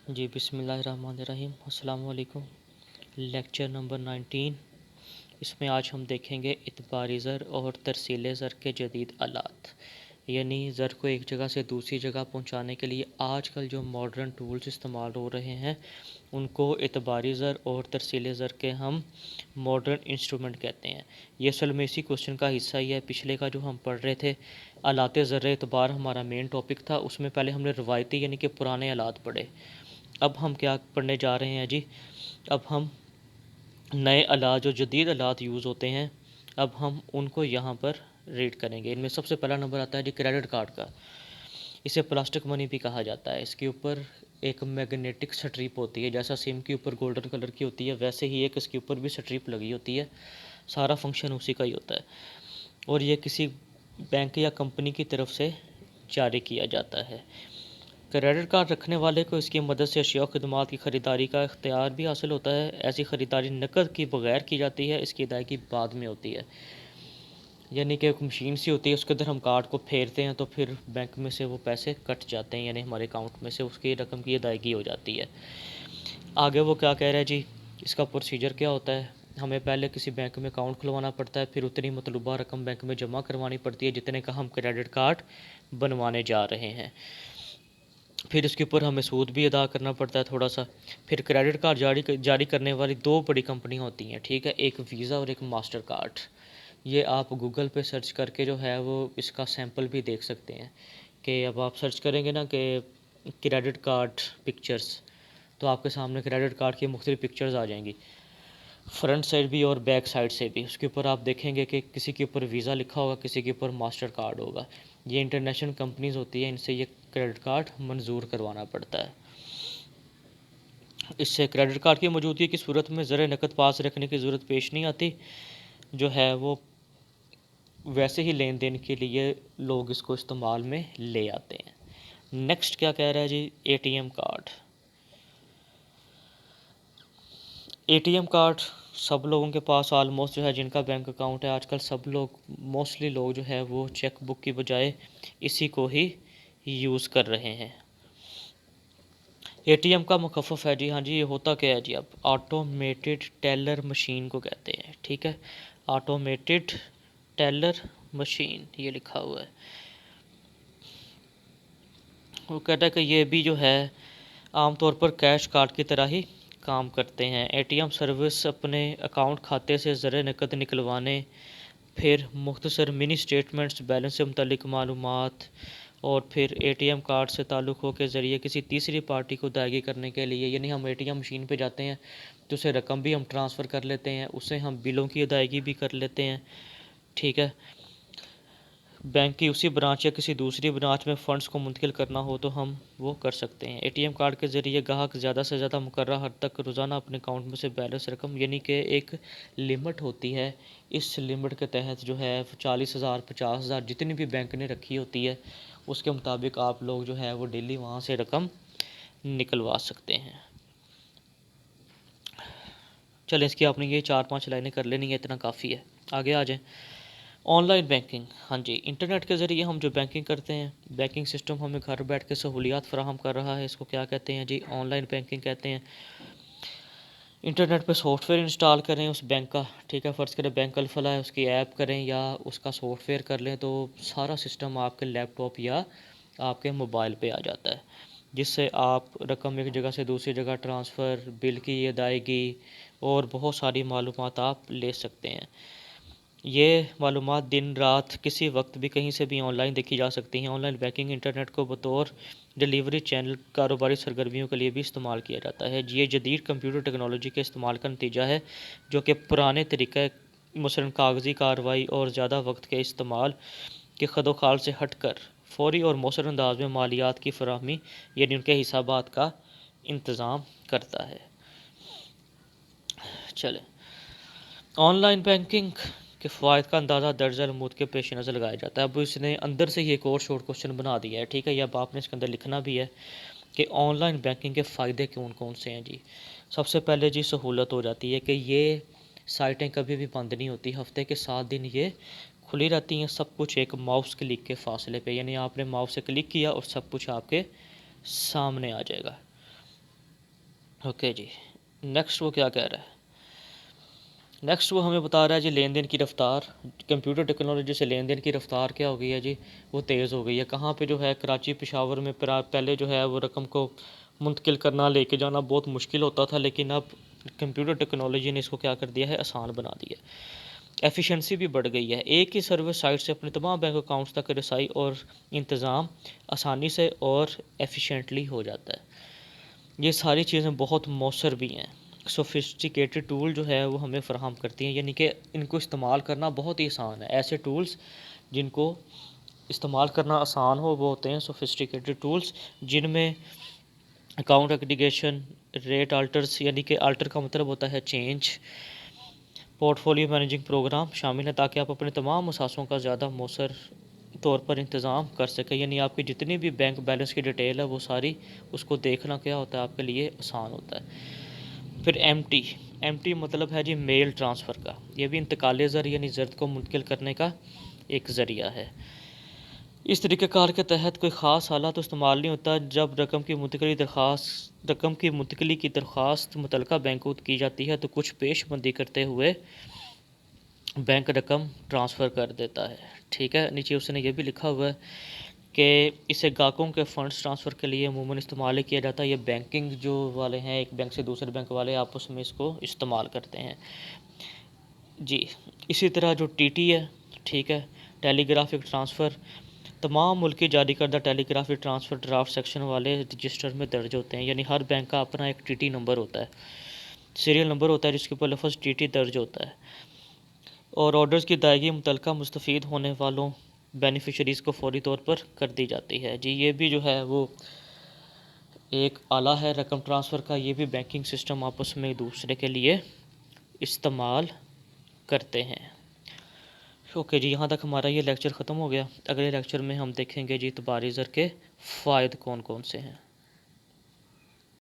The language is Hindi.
जी बिस्मिल्लाहिर्रहमानिर्रहीम अस्सलाम वालेकुम। Lecture number 19। इसमें आज हम देखेंगे इतबारी ज़र और तरसील ज़र के जदीद आलात, यानी ज़र को एक जगह से दूसरी जगह पहुंचाने के लिए आजकल जो मॉडर्न टूल्स इस्तेमाल हो रहे हैं उनको इतबारी ज़र और तरसील ज़र के हम मॉडर्न इंस्ट्रूमेंट कहते हैं। ये असल में इसी क्वेश्चन का हिस्सा ही है। पिछले का जो हम पढ़ रहे थे आलात ज़र एतबार हमारा मेन टॉपिक था, उसमें पहले हमने रवायती यानी कि पुराने आलात पढ़े। अब हम क्या पढ़ने जा रहे हैं जी, अब हम नए आलात जो जदीद आलात यूज़ होते हैं अब हम उनको यहाँ पर रीड करेंगे। इनमें सबसे पहला नंबर आता है जी क्रेडिट कार्ड का। इसे प्लास्टिक मनी भी कहा जाता है। इसके ऊपर एक मैग्नेटिक स्ट्रिप होती है, जैसा सिम के ऊपर गोल्डन कलर की होती है वैसे ही एक इसके ऊपर भी स्ट्रिप लगी होती है। सारा फंक्शन उसी का ही होता है और ये किसी बैंक या कंपनी की तरफ से जारी किया जाता है। क्रेडिट कार्ड रखने वाले को इसकी मदद से अशिया और खदमात की ख़रीदारी का इख्तियार भी हासिल होता है। ऐसी ख़रीदारी नकद की बगैर की जाती है, इसकी अदायगी बाद में होती है। यानी कि एक मशीन सी होती है, उसके अंदर हम कार्ड को फेरते हैं तो फिर बैंक में से वो पैसे कट जाते हैं, यानी हमारे अकाउंट में से उसकी रकम की अदायगी हो जाती है। आगे वो क्या कह रहा है जी, इसका प्रोसीजर क्या होता है। हमें पहले किसी बैंक में अकाउंट खुलवाना पड़ता है, फिर उतनी मतलूबा रकम बैंक में जमा करवानी पड़ती है जितने का हम क्रेडिट कार्ड बनवाने जा रहे हैं। फिर इसके ऊपर हमें सूद भी अदा करना पड़ता है थोड़ा सा। फिर क्रेडिट कार्ड जारी करने वाली दो बड़ी कंपनियां होती हैं, ठीक है, एक वीज़ा और एक मास्टर कार्ड। ये आप गूगल पे सर्च करके जो है वो इसका सैंपल भी देख सकते हैं कि अब आप सर्च करेंगे ना कि क्रेडिट कार्ड पिक्चर्स, तो आपके सामने क्रेडिट कार्ड की मुख्तलिफ पिक्चर्स आ जाएंगी, फ्रंट साइड भी और बैक साइड से भी। उसके ऊपर आप देखेंगे कि किसी के ऊपर वीज़ा लिखा होगा, किसी के ऊपर मास्टर कार्ड होगा। ये इंटरनेशनल कंपनीज होती है, इनसे ये क्रेडिट कार्ड मंजूर करवाना पड़ता है। इससे क्रेडिट कार्ड की मौजूदगी की सूरत में ज़र नकद पास रखने की ज़रूरत पेश नहीं आती, जो है वो वैसे ही लेन देन के लिए लोग इसको इस्तेमाल में ले आते हैं। नेक्स्ट क्या कह रहा है जी, एटीएम कार्ड। एटीएम कार्ड सब लोगों के पास ऑलमोस्ट जो है, जिनका बैंक अकाउंट है, आजकल सब लोग मोस्टली लोग जो है वो चेक बुक की बजाय इसी को ही यूज़ कर रहे हैं। एटीएम का मुखफ़फ़ है जी, हाँ जी, ये होता क्या है जी, अब ऑटोमेटेड टेलर मशीन को कहते हैं, ठीक है, ऑटोमेटेड टेलर मशीन ये लिखा हुआ है। वो कहता है कि ये भी जो है आमतौर पर कैश कार्ड की तरह ही काम करते हैं। एटीएम सर्विस अपने अकाउंट खाते से ज़र नकद निकलवाने, फिर मुख्तसर मिनी स्टेटमेंट्स, बैलेंस से मुतल्लिक मालूमात और फिर एटीएम कार्ड से ताल्लुक़ हो के ज़रिए किसी तीसरी पार्टी को अदायगी करने के लिए, यानी हम एटीएम मशीन पे जाते हैं तो उसे रकम भी हम ट्रांसफ़र कर लेते हैं, उससे हम बिलों की अदायगी भी कर लेते हैं, ठीक है। बैंक की उसी ब्रांच या किसी दूसरी ब्रांच में फ़ंड्स को मुंतकिल करना हो तो हम वो कर सकते हैं। एटीएम कार्ड के ज़रिए ग्राहक ज़्यादा से ज़्यादा मुकर्रर हद तक रोज़ाना अपने अकाउंट में से बैलेंस रकम, यानी कि एक लिमिट होती है, इस लिमिट के तहत जो है 40,000 50,000 जितनी भी बैंक ने रखी होती है उसके मुताबिक आप लोग जो है वो डेली वहाँ से रकम निकलवा सकते हैं। चलें, इसकी आपने ये 4-5 लाइनें कर लेनी है, इतना काफ़ी है। आगे आ जाएँ। ऑनलाइन बैंकिंग, हाँ जी, इंटरनेट के ज़रिए हम जो बैंकिंग करते हैं, बैंकिंग सिस्टम हमें घर बैठ के सहूलियात फ़राहम कर रहा है, इसको क्या कहते हैं जी, ऑनलाइन बैंकिंग कहते हैं। इंटरनेट पे सॉफ्टवेयर इंस्टॉल करें उस बैंक का, ठीक है, फ़र्ज़ करें बैंक अल-फलाह है, उसकी ऐप करें या उसका सॉफ्टवेयर कर लें तो सारा सिस्टम आपके लैपटॉप या आपके मोबाइल पे आ जाता है, जिससे आप रकम एक जगह से दूसरी जगह ट्रांसफ़र, बिल की अदायगी और बहुत सारी मालूमात आप ले सकते हैं। ये मालूमात दिन रात किसी वक्त भी कहीं से भी ऑनलाइन देखी जा सकती हैं। ऑनलाइन बैंकिंग इंटरनेट को बतौर डिलीवरी चैनल कारोबारी सरगर्मियों के लिए भी इस्तेमाल किया जाता है। ये जदीद कंप्यूटर टेक्नोलॉजी के इस्तेमाल का नतीजा है, जो कि पुराने तरीक़े मसलन कागज़ी कार्रवाई और ज़्यादा वक्त के इस्तेमाल के खदोखाल से हट कर फ़ौरी और मौसर अंदाज में मालियात की फ़राहमी, यानी उनके हिसाबात का इंतज़ाम करता है। चलें, ऑनलाइन बैंकिंग के फ़वाइद का अंदाज़ा दर्ज नमूद के पेश नज़र लगाया जाता है। अब इसने अंदर से ही एक और शॉर्ट क्वेश्चन बना दिया है, ठीक है, ये अब आपने इसके अंदर लिखना भी है कि ऑनलाइन बैंकिंग के फ़ायदे कौन कौन से हैं जी। सबसे पहले जी सहूलत हो जाती है कि ये साइटें कभी भी बंद नहीं होती, हफ्ते के 7 दिन ये खुली रहती हैं। सब कुछ एक माउस क्लिक के फासले पे, यानी आपने माउस से क्लिक किया और सब कुछ आपके सामने आ जाएगा। ओके जी, नेक्स्ट वो क्या कह रहा है? नेक्स्ट वो हमें बता रहा है जी लेन देन की रफ़्तार। कंप्यूटर टेक्नोलॉजी से लेन देन की रफ़्तार क्या हो गई है जी, वो तेज़ हो गई है। कहाँ पे जो है कराची पेशावर में पहले जो है वो रकम को मुंतकिल करना लेके जाना बहुत मुश्किल होता था, लेकिन अब कंप्यूटर टेक्नोलॉजी ने इसको क्या कर दिया है, आसान बना दिया। एफिशिएंसी भी बढ़ गई है। एक ही सर्विस साइट से अपने तमाम बैंक अकाउंट्स तक रसाई और इंतज़ाम आसानी से और एफिशिएंटली हो जाता है। ये सारी चीज़ें बहुत मौसर भी हैं। सोफिस्टिकेटेड टूल जो है वो हमें फ़राहम करती हैं, यानी कि इनको इस्तेमाल करना बहुत ही आसान है। ऐसे टूल्स जिनको इस्तेमाल करना आसान हो वो होते हैं सोफिस्टिकेटेड टूल्स, जिनमें अकाउंट एग्रीगेशन, रेट अल्टर्स यानी कि अल्टर का मतलब होता है चेंज, पोर्टफोलियो मैनेजिंग प्रोग्राम शामिल है, ताकि आप अपने तमाम मुसासों का ज़्यादा मौसर तौर पर इंतज़ाम कर सकें। यानी आपकी जितनी भी बैंक बैलेंस की डिटेल है वो सारी उसको देखना क्या होता है आपके लिए आसान होता है। फिर एम टी मतलब है जी मेल ट्रांसफ़र का। ये भी इंतकाल ज़र यानी ज़र्द को मुंतकिल करने का एक ज़रिया है। इस तरीक़ेकार के तहत कोई ख़ास हालात तो इस्तेमाल नहीं होता जब रकम की मुंतकली की दरख्वास्त मुतलका बैंक को की जाती है, तो कुछ पेशबंदी करते हुए बैंक रकम ट्रांसफ़र कर देता है। ठीक है, नीचे उसने ये भी लिखा हुआ है कि इसे ग्राहकों के फ़ंड्स ट्रांसफ़र के लिए अमूमन इस्तेमाल किया जाता है। ये बैंकिंग जो वाले हैं, एक बैंक से दूसरे बैंक वाले आपस में इसको इस्तेमाल करते हैं जी। इसी तरह जो टीटी है, ठीक है, टेलीग्राफिक ट्रांसफ़र, तमाम मुल्की जारी करदा टेलीग्राफिक ट्रांसफ़र ड्राफ्ट सेक्शन वाले रजिस्टर में दर्ज होते हैं। यानी हर बैंक का अपना एक टीटी नंबर होता है, सीरियल नंबर होता है, जिसके ऊपर लफ्ज़ टीटी दर्ज होता है। और ऑर्डर्स की अदायगी मुतलका मुस्तफ़ीद होने वालों बेनिफिशरीज़ को फ़ौरी तौर पर कर दी जाती है जी। ये भी जो है वो एक आला है रकम ट्रांसफ़र का। ये भी बैंकिंग सिस्टम आपस में एक दूसरे के लिए इस्तेमाल करते हैं। ओके जी, यहाँ तक हमारा ये लेक्चर ख़त्म हो गया। अगले लेक्चर में हम देखेंगे जी तबारी ज़र के फ़ायदे कौन कौन से हैं।